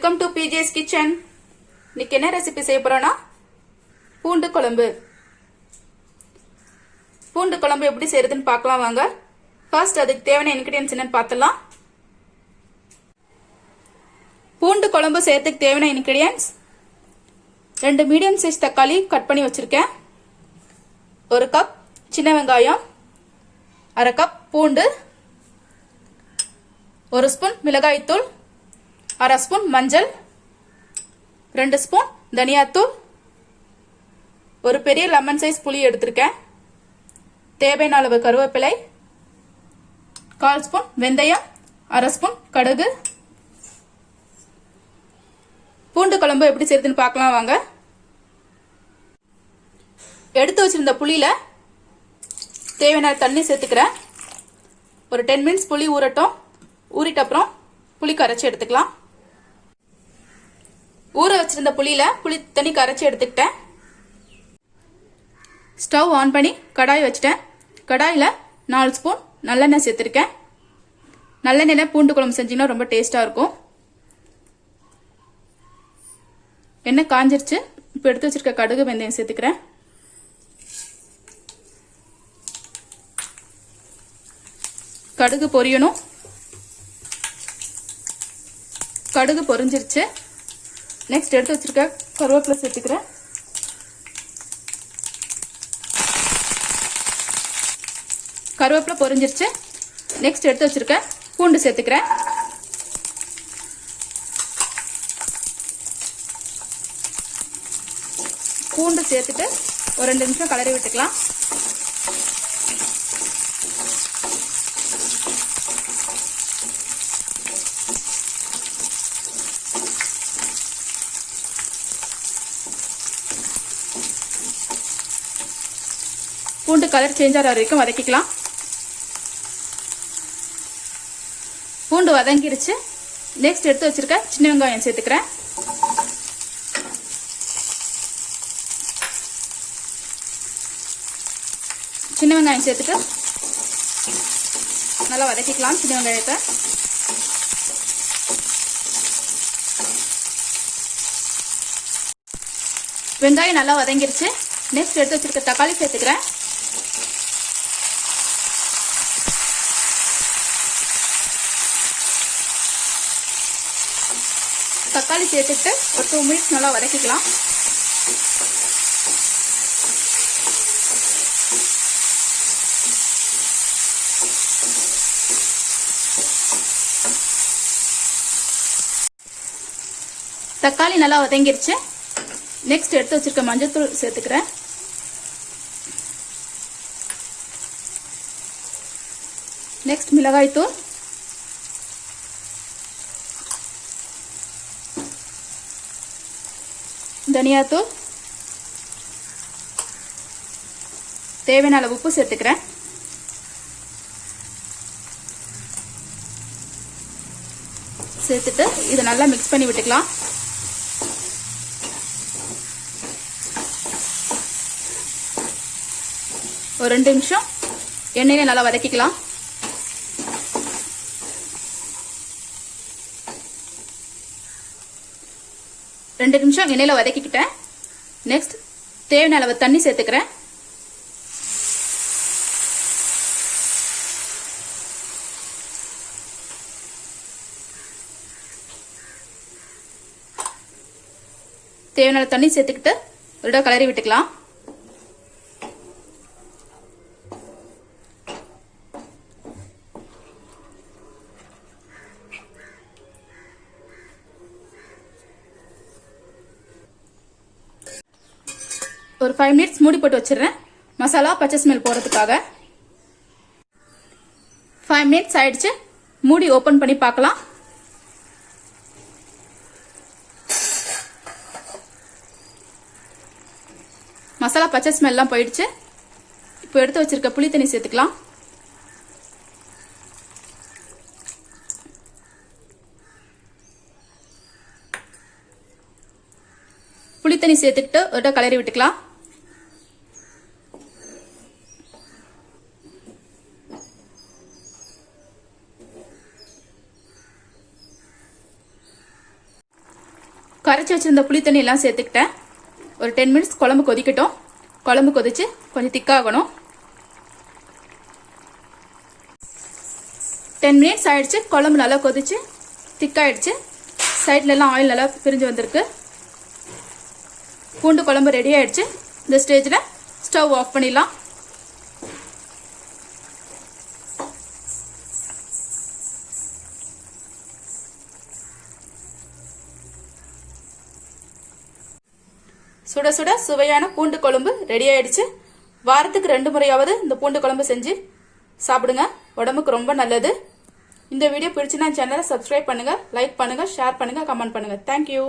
Welcome to BJ's kitchen. இன்னைக்கு என்ன recipe செய்ய போறோம்னா பூண்டு குழம்பு. பூண்டு குழம்பு எப்படி செய்யறதுன்னு பார்க்கலாம் வாங்க. ஃபர்ஸ்ட் அதுக்கு தேவையான இன்கிரிடியன்ஸ் என்னன்னு பார்த்தலாம். பூண்டு குழம்பு செய்யறதுக்கு தேவையான இன்கிரிடியன்ஸ் 2 மீடியம் சைஸ் தக்காளி கட் பண்ணி வச்சிருக்கேன், 1 கப் சின்ன வெங்காயம், 1/2 கப் பூண்டு, 1 ஸ்பூன் மிளகாய்த்தூள், 1/2 ஸ்பூன் மஞ்சள், 2 ஸ்பூன் தனியாத்தூள், ஒரு பெரிய லெமன் சைஸ் புளி எடுத்திருக்கேன், தேவையான அளவு கருவேப்பிலை, 1/4 ஸ்பூன் வெந்தயம், 1/2 ஸ்பூன் கடுகு. பூண்டு குழம்பு எப்படி செய்யறதுன்னு பார்க்கலாம் வாங்க. எடுத்து வச்சிருந்த புளியில தேவையான தண்ணி சேர்த்துக்கிறேன். ஒரு 10 மினிட்ஸ் புளி ஊறட்டும். ஊறிட்ட அப்புறம் புளி கரைச்சி எடுத்துக்கலாம். ஊற வச்சிருந்த புளியில புளி தண்ணி கரைச்சி எடுத்துக்கிட்டேன். ஸ்டவ் ஆன் பண்ணி கடாய் வச்சுட்டேன். கடாயில 4 ஸ்பூன் நல்லெண்ணெய் சேர்த்திருக்கேன். நல்லெண்ணெயில பூண்டு குழம்பு செஞ்சீங்கன்னா ரொம்ப டேஸ்டா இருக்கும். எண்ணெய் காஞ்சிருச்சு. இப்போ எடுத்து வச்சிருக்க கடுகு வெந்தயம் சேர்த்துக்கிறேன். கடுகு பொரியணும். கடுகு பொரிஞ்சிருச்சு. நெக்ஸ்ட் எடுத்து வச்சிருக்க கருவேப்பிலை சேர்த்துக்கிறேன். கருவேப்பிலை பொரிஞ்சிருச்சு. நெக்ஸ்ட் எடுத்து வச்சிருக்க பூண்டு சேர்த்துக்கிறேன். பூண்டு சேர்த்துட்டு ஒரு 2 நிமிஷம் கலரி விட்டுக்கலாம். பூண்டு கலர் சேஞ்ச் ஆகிற வரைக்கும் வதக்கிக்கலாம். பூண்டு வதங்கிருச்சு. நெக்ஸ்ட் எடுத்து வச்சிருக்க சின்ன வெங்காயம் சேர்த்துக்கிறேன். சின்ன வெங்காயம் சேர்த்துட்டு நல்லா வதக்கிக்கலாம். சின்ன வெங்காயத்தை வெங்காயம் நல்லா வதங்கிருச்சு. நெக்ஸ்ட் எடுத்து வச்சிருக்க தக்காளி சேர்த்துக்கிறேன். தக்காளி சேர்த்துட்டு ஒரு 2 மினிட்ஸ் நல்லா வதக்கிக்கலாம். தக்காளி நல்லா வதங்கிருச்சு. நெக்ஸ்ட் எடுத்து வச்சிருக்க மஞ்சள்தூள் சேர்த்துக்கிறேன். நெக்ஸ்ட் மிளகாய்த்தூள், தனியாத்தூள், தேவையான அளவு உப்பு சேர்த்துக்கிறேன். சேர்த்துட்டு இதை நல்லா மிக்ஸ் பண்ணி விட்டுக்கலாம். ஒரு 2 நிமிஷம் எண்ணெயில நல்லா வதக்கிக்கலாம். ரெண்டு நிமிஷம் எண்ணெயில வதக்கிக்கிட்டேன். நெக்ஸ்ட் தேவையான அளவு தண்ணி சேர்த்துக்கிறேன். தேவையான அளவு தண்ணி சேர்த்துக்கிட்டு ஒரு கலரி விட்டுக்கலாம். ஒரு 5 மினிட்ஸ் மூடி போட்டு வச்சிடுறேன், மசாலா பச்சை ஸ்மெல் போறதுக்காக. 5 மினிட்ஸ் ஆயிடுச்சு. மூடி ஓபன் பண்ணி பார்க்கலாம். மசாலா பச்சை ஸ்மெல் எல்லாம் போயிடுச்சு. இப்போ எடுத்து வச்சிருக்க புளி தண்ணி சேர்த்துக்கலாம். புளி தண்ணி சேர்த்துக்கிட்டு ஒரு கலரி விட்டுக்கலாம். கரைச்சி வச்சிருந்த புளி தண்ணி எல்லாம் சேர்த்துக்கிட்டேன். ஒரு 10 மினிட்ஸ் குழம்பு கொதிக்கட்டும். குழம்பு கொதிச்சு கொஞ்சம் திக்காகணும். 10 மினிட்ஸ் ஆயிடுச்சு. குழம்பு நல்லா கொதிச்சு திக்காயிடுச்சு. சைட்ல எல்லாம் ஆயில் நல்லா பிரிஞ்சு வந்திருக்கு. பூண்டு குழம்பு ரெடி ஆயிடுச்சு. இந்த ஸ்டேஜில் ஸ்டவ் ஆஃப் பண்ணிடலாம். சுட சுட சுவையான பூண்டு குழம்பு ரெடி ஆயிடுச்சு. வாரத்துக்கு 2 முறையாவது இந்த பூண்டு குழம்பு செஞ்சு சாப்பிடுங்க. உடம்புக்கு ரொம்ப நல்லது. இந்த வீடியோ பிடிச்சுன்னா சேனலை சப்ஸ்கிரைப் பண்ணுங்க, லைக் பண்ணுங்க, ஷேர் பண்ணுங்க, கமெண்ட் பண்ணுங்க. தேங்க்யூ.